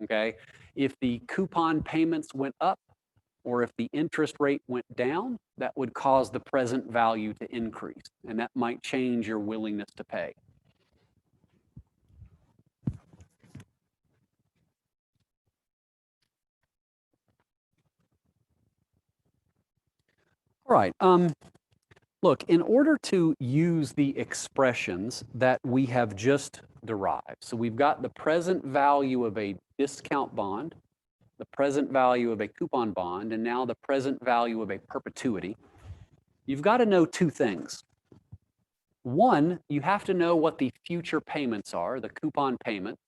Okay? If the coupon payments went up, or if the interest rate went down, that would cause the present value to increase, and that might change your willingness to pay. All right. Look, in order to use the expressions that we have just derived, so we've got the present value of a discount bond, the present value of a coupon bond, and now the present value of a perpetuity, you've got to know two things. One, you have to know what the future payments are, the coupon payments,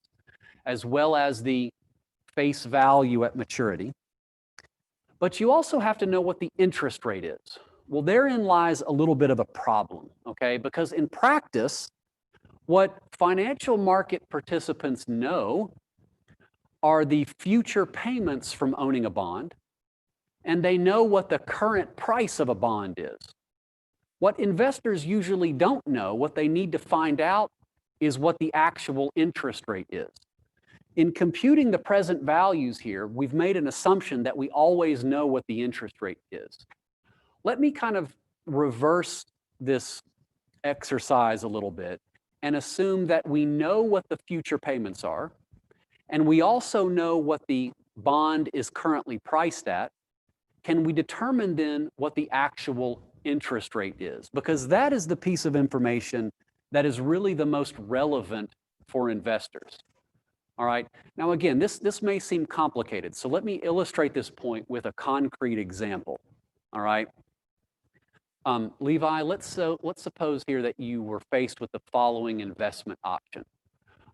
as well as the face value at maturity. But you also have to know what the interest rate is. Well, therein lies a little bit of a problem, okay? Because in practice, what financial market participants know are the future payments from owning a bond, and they know what the current price of a bond is. What investors usually don't know, what they need to find out, is what the actual interest rate is. In computing the present values here, we've made an assumption that we always know what the interest rate is. Let me kind of reverse this exercise a little bit and assume that we know what the future payments are, and we also know what the bond is currently priced at. Can we determine then what the actual interest rate is? Because that is the piece of information that is really the most relevant for investors. All right, now again, this may seem complicated, so let me illustrate this point with a concrete example. All right, Levi, let's suppose here that you were faced with the following investment option.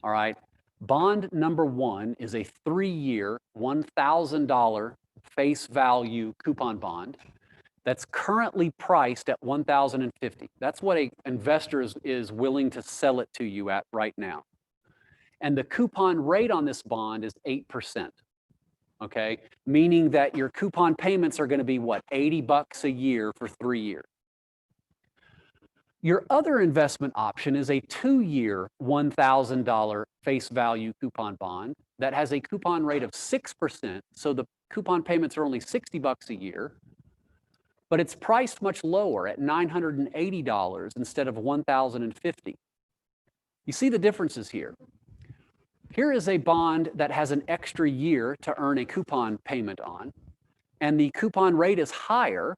All right. Bond number one is a 3-year, $1,000 face value coupon bond that's currently priced at $1,050. That's what an investor is willing to sell it to you at right now. And the coupon rate on this bond is 8%. Okay, meaning that your coupon payments are going to be what, $80 a year for 3 years. Your other investment option is a 2-year, $1,000 face value coupon bond that has a coupon rate of 6%. So the coupon payments are only $60 a year, but it's priced much lower at $980 instead of $1,050. You see the differences here. Here is a bond that has an extra year to earn a coupon payment on, and the coupon rate is higher,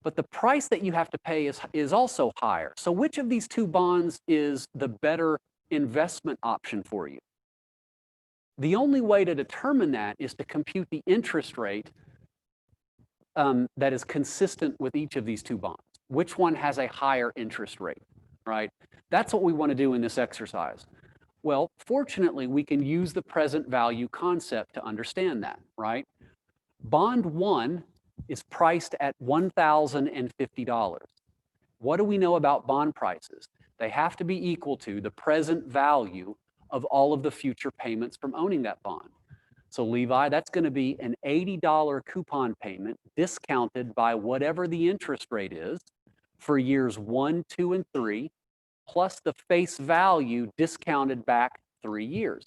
but the price that you have to pay is also higher. So which of these two bonds is the better investment option for you? The only way to determine that is to compute the interest rate that is consistent with each of these two bonds. Which one has a higher interest rate, right? That's what we want to do in this exercise. Well, fortunately, we can use the present value concept to understand that, right? Bond one is priced at $1,050. What do we know about bond prices? They have to be equal to the present value of all of the future payments from owning that bond. So Levi, that's going to be an $80 coupon payment discounted by whatever the interest rate is for years 1, 2, and 3, plus the face value discounted back 3 years.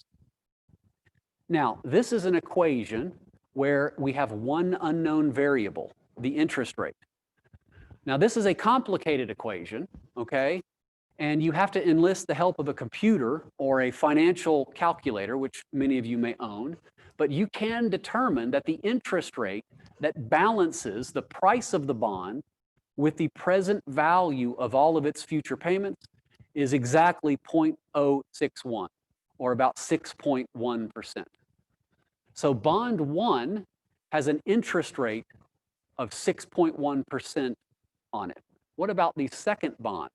Now, this is an equation where we have one unknown variable, the interest rate. Now, this is a complicated equation, okay? And you have to enlist the help of a computer or a financial calculator, which many of you may own, but you can determine that the interest rate that balances the price of the bond with the present value of all of its future payments is exactly 0.061, or about 6.1%. So bond one has an interest rate of 6.1% on it. What about the second bond?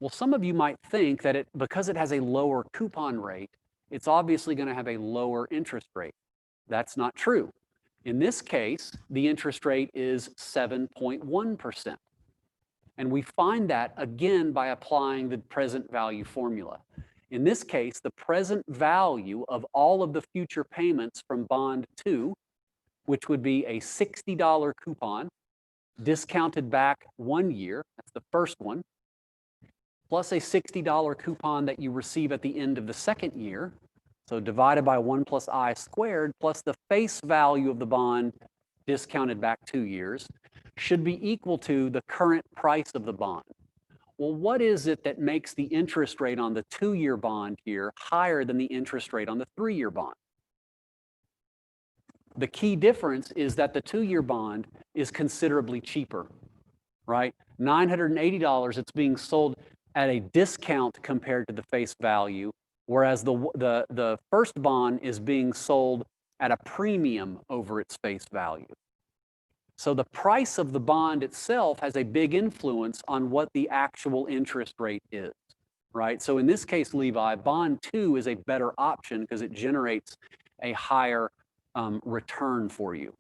Well, some of you might think that because it has a lower coupon rate, it's obviously going to have a lower interest rate. That's not true. In this case, the interest rate is 7.1%. And we find that, again, by applying the present value formula. In this case, the present value of all of the future payments from bond two, which would be a $60 coupon, discounted back 1 year, that's the first one, plus a $60 coupon that you receive at the end of the second year, so divided by 1 plus I squared, plus the face value of the bond discounted back 2 years, should be equal to the current price of the bond. Well, what is it that makes the interest rate on the 2-year bond here higher than the interest rate on the 3-year bond? The key difference is that the 2-year bond is considerably cheaper, right? $980, it's being sold at a discount compared to the face value, whereas the first bond is being sold at a premium over its face value. So the price of the bond itself has a big influence on what the actual interest rate is, right? So in this case, Levi, bond two is a better option because it generates a higher return for you.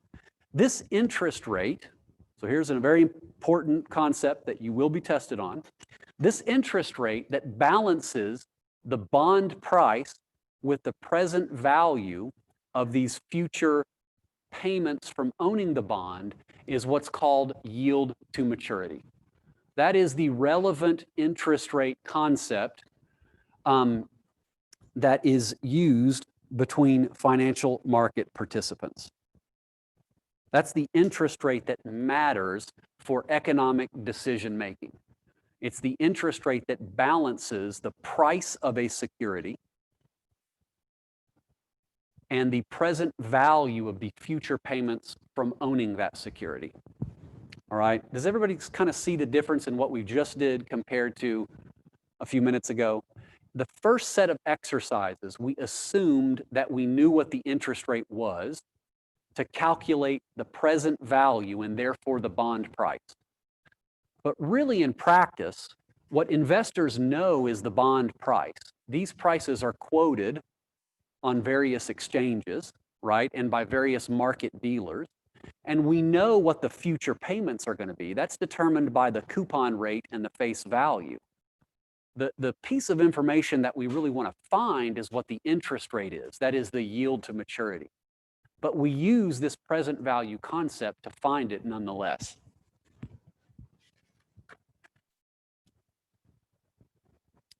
This interest rate, so here's a very important concept that you will be tested on. This interest rate that balances the bond price with the present value of these future payments from owning the bond is what's called yield to maturity. That is the relevant interest rate concept that is used between financial market participants. That's the interest rate that matters for economic decision making. It's the interest rate that balances the price of a security and the present value of the future payments from owning that security. All right, does everybody kind of see the difference in what we just did compared to a few minutes ago? The first set of exercises, we assumed that we knew what the interest rate was to calculate the present value and therefore the bond price. But really in practice, what investors know is the bond price. These prices are quoted on various exchanges, right, and by various market dealers. And we know what the future payments are going to be. That's determined by the coupon rate and the face value. The piece of information that we really want to find is what the interest rate is. That is the yield to maturity. But we use this present value concept to find it nonetheless.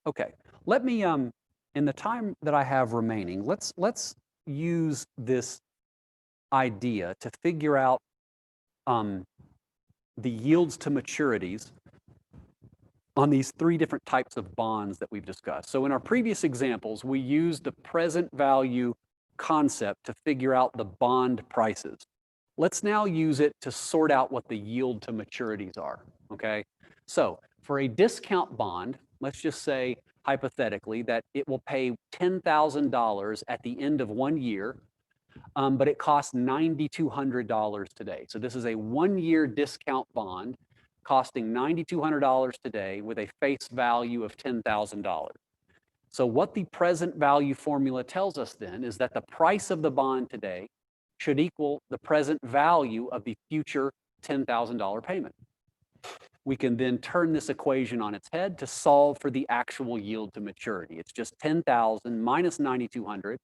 Okay, let me, in the time that I have remaining, let's use this idea to figure out the yields to maturities on these three different types of bonds that we've discussed. So in our previous examples, we used the present value concept to figure out the bond prices. Let's now use it to sort out what the yield to maturities are, okay? So for a discount bond, let's just say hypothetically that it will pay $10,000 at the end of 1 year, but it costs $9,200 today. So this is a 1-year discount bond costing $9,200 today with a face value of $10,000. So what the present value formula tells us then is that the price of the bond today should equal the present value of the future $10,000 payment. We can then turn this equation on its head to solve for the actual yield to maturity. It's just 10,000 minus 9,200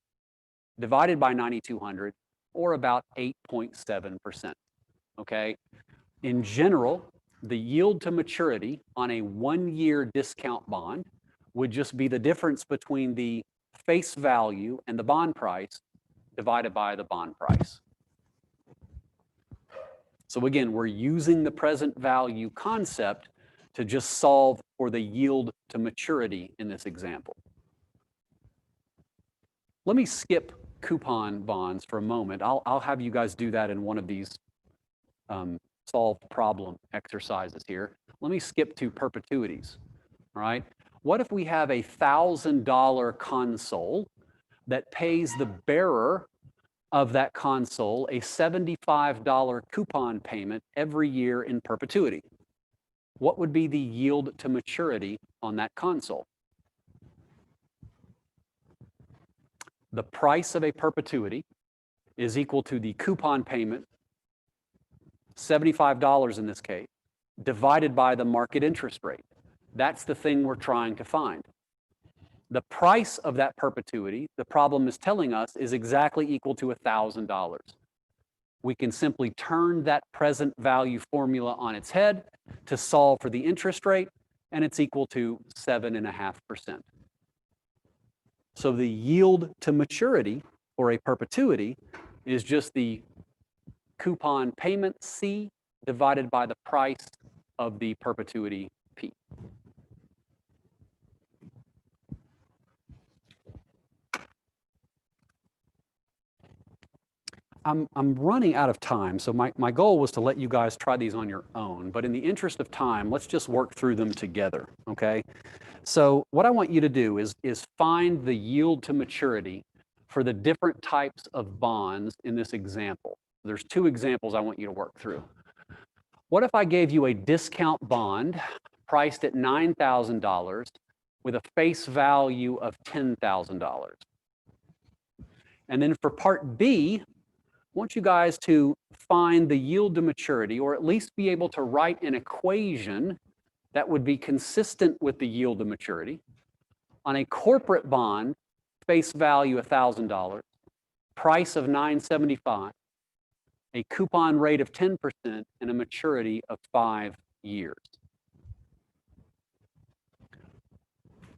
divided by 9,200, or about 8.7%, okay? In general, the yield to maturity on a 1-year discount bond would just be the difference between the face value and the bond price divided by the bond price. So again, we're using the present value concept to just solve for the yield to maturity in this example. Let me skip coupon bonds for a moment. I'll have you guys do that in one of these solved problem exercises here. Let me skip to perpetuities, all right? What if we have a $1,000 console that pays the bearer of that console a $75 coupon payment every year in perpetuity? What would be the yield to maturity on that console? The price of a perpetuity is equal to the coupon payment, $75 in this case, divided by the market interest rate. That's the thing we're trying to find. The price of that perpetuity, the problem is telling us, is exactly equal to $1,000. We can simply turn that present value formula on its head to solve for the interest rate, and it's equal to 7.5%. So the yield to maturity for a perpetuity is just the coupon payment C divided by the price of the perpetuity P. I'm running out of time, so my goal was to let you guys try these on your own, but in the interest of time, let's just work through them together, okay? So what I want you to do is find the yield to maturity for the different types of bonds in this example. There's 2 examples I want you to work through. What if I gave you a discount bond priced at $9,000 with a face value of $10,000? And then for part B, I want you guys to find the yield to maturity, or at least be able to write an equation that would be consistent with the yield to maturity on a corporate bond, face value $1,000, price of $975, a coupon rate of 10%, and a maturity of 5 years.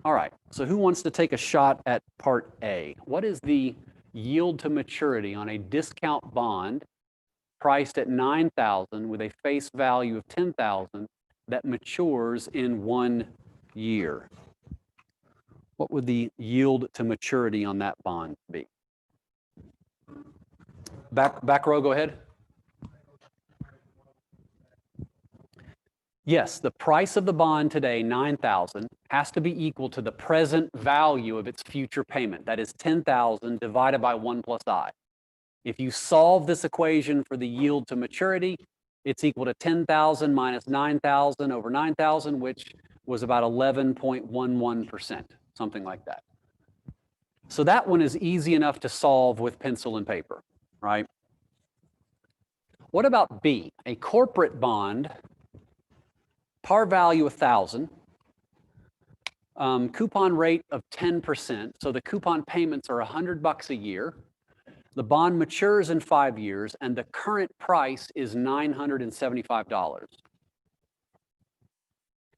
All right, so who wants to take a shot at part A? What is the yield to maturity on a discount bond priced at $9,000 with a face value of $10,000 that matures in 1 year? What would the yield to maturity on that bond be? Back row, go ahead. Yes, the price of the bond today, $9,000, has to be equal to the present value of its future payment. That is $10,000 divided by 1 plus I. If you solve this equation for the yield to maturity, It's equal to 10,000 minus 9,000 over 9,000, which was about 11.11%, something like that. So that one is easy enough to solve with pencil and paper, right? What about B, a corporate bond, par value 1,000, coupon rate of 10%, so the coupon payments are $100 a year. The bond matures in 5 years, and the current price is $975.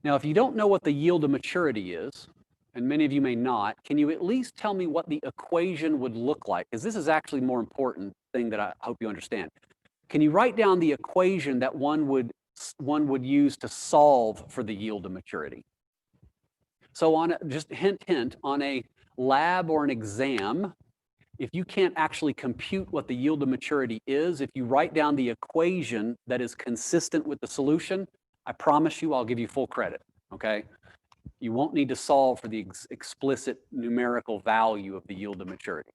Now, if you don't know what the yield to maturity is, and many of you may not, can you at least tell me what the equation would look like? Because this is actually a more important thing that I hope you understand. Can you write down the equation that one would use to solve for the yield to maturity? So on just hint, on a lab or an exam, if you can't actually compute what the yield to maturity is, if you write down the equation that is consistent with the solution, I promise you I'll give you full credit, okay? You won't need to solve for the explicit numerical value of the yield to maturity.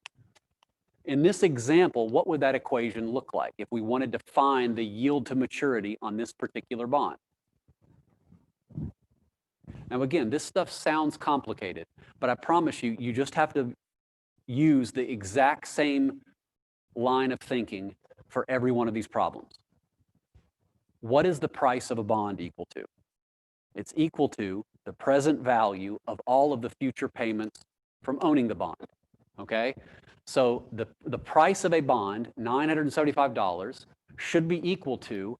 In this example, what would that equation look like if we wanted to find the yield to maturity on this particular bond? Now again, this stuff sounds complicated, but I promise you, you just have to use the exact same line of thinking for every one of these problems. What is the price of a bond equal to? It's equal to the present value of all of the future payments from owning the bond, okay? So the price of a bond, $975, should be equal to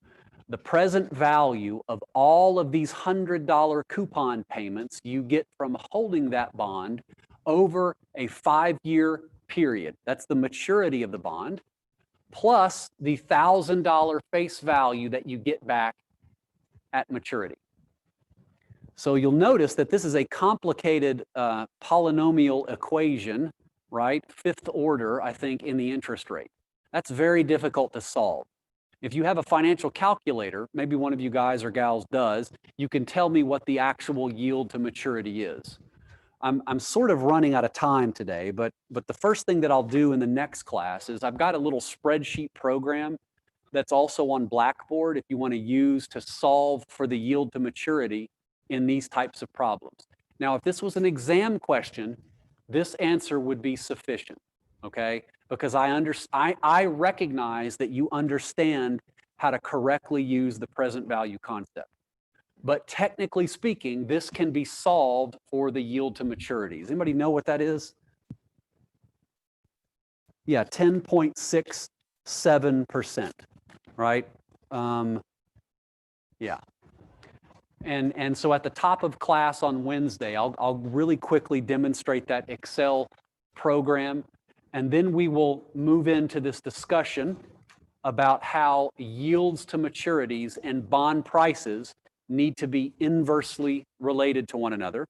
the present value of all of these $100 coupon payments you get from holding that bond over a 5-year period. That's the maturity of the bond, plus the $1,000 face value that you get back at maturity. So you'll notice that this is a complicated polynomial equation, right? 5th order, I think, in the interest rate. That's very difficult to solve. If you have a financial calculator, maybe one of you guys or gals does, you can tell me what the actual yield to maturity is. I'm sort of running out of time today, but the first thing that I'll do in the next class is I've got a little spreadsheet program that's also on Blackboard if you want to use to solve for the yield to maturity in these types of problems. Now, if this was an exam question, this answer would be sufficient, okay? Because I recognize that you understand how to correctly use the present value concept. But technically speaking, this can be solved for the yield to maturity. Does anybody know what that is? Yeah, 10.67%, right? Yeah. And so at the top of class on Wednesday, I'll really quickly demonstrate that Excel program, and then we will move into this discussion about how yields to maturities and bond prices need to be inversely related to one another.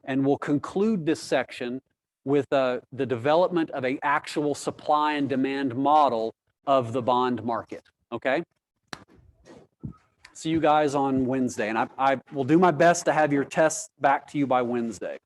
And we'll conclude this section with the development of an actual supply and demand model of the bond market, okay? See you guys on Wednesday, and I will do my best to have your tests back to you by Wednesday.